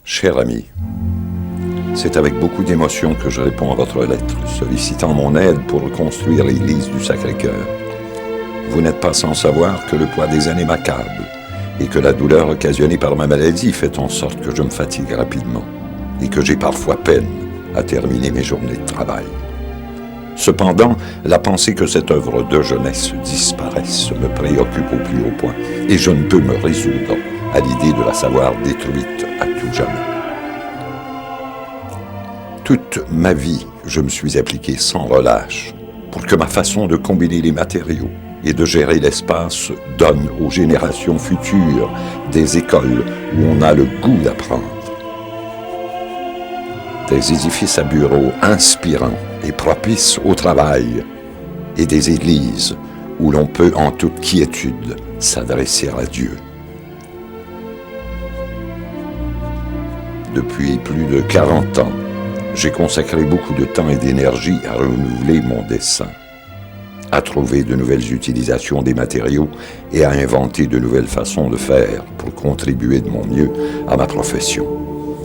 Cher ami, c'est avec beaucoup d'émotion que je réponds à votre lettre, sollicitant mon aide pour reconstruire l'église du Sacré-Cœur. Vous n'êtes pas sans savoir que le poids des années m'accable et que la douleur occasionnée par ma maladie fait en sorte que je me fatigue rapidement et que j'ai parfois peine à terminer mes journées de travail. Cependant, la pensée que cette œuvre de jeunesse disparaisse me préoccupe au plus haut point et je ne peux me résoudre à l'idée de la savoir détruite à tout jamais. Toute ma vie, je me suis appliqué sans relâche pour que ma façon de combiner les matériaux et de gérer l'espace donne aux générations futures des écoles où on a le goût d'apprendre. Des édifices à bureaux inspirants et propices au travail et des églises où l'on peut en toute quiétude s'adresser à Dieu. Depuis plus de 40 ans, j'ai consacré beaucoup de temps et d'énergie à renouveler mon dessin, à trouver de nouvelles utilisations des matériaux et à inventer de nouvelles façons de faire pour contribuer de mon mieux à ma profession.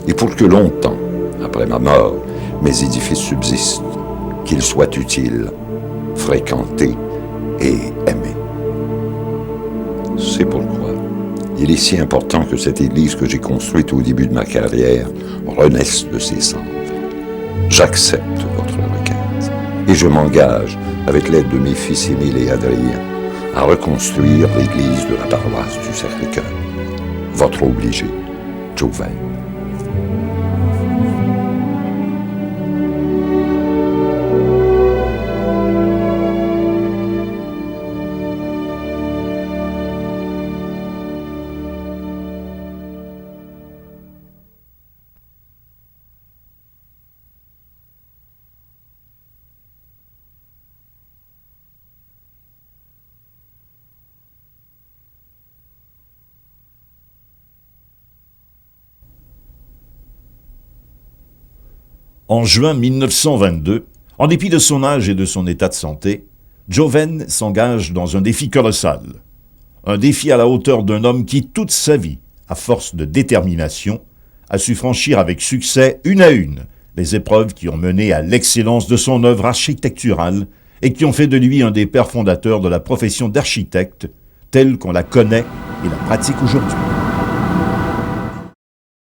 Et pour que longtemps, après ma mort, mes édifices subsistent, qu'ils soient utiles, fréquentés et aimés. C'est pourquoi il est si important que cette église que j'ai construite au début de ma carrière renaisse de ses cendres. J'accepte votre requête et je m'engage, avec l'aide de mes fils Émile et Adrien, à reconstruire l'église de la paroisse du Sacré-Cœur. Votre obligé, Joven. En juin 1922, en dépit de son âge et de son état de santé, Joven s'engage dans un défi colossal. Un défi à la hauteur d'un homme qui, toute sa vie, à force de détermination, a su franchir avec succès, une à une, les épreuves qui ont mené à l'excellence de son œuvre architecturale et qui ont fait de lui un des pères fondateurs de la profession d'architecte, telle qu'on la connaît et la pratique aujourd'hui.